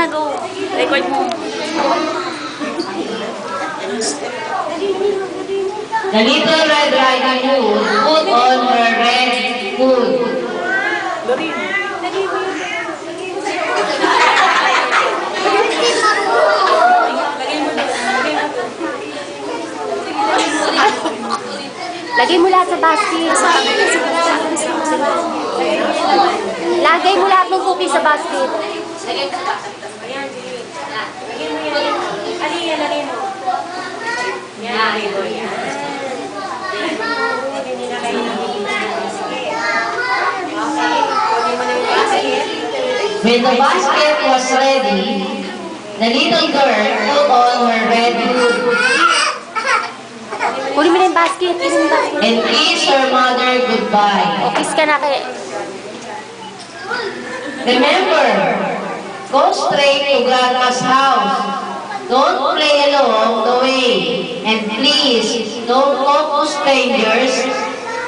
na, go. Record mo. The Little Red Riding Hood put on her red hood. Lagay mo lahat sa basket. Lagay mo lahat ng cookies sa basket. Lagay mo. Yan. When the basket was ready, the little girl put on her red hood Kunin mo na yung basket. Kunin mo yung basket. and kissed her mother goodbye. O, kiss ka na kay... Remember, go straight to Grandma's house. Don't play along the way. And please, don't talk to strangers.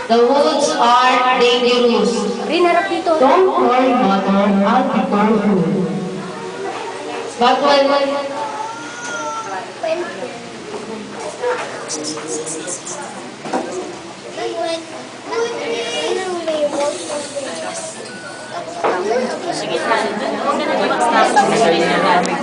The woods are dangerous. Rin, harap dito. Don't worry, Mother. I'll be careful. But when... Sige, huwag na nag-box na.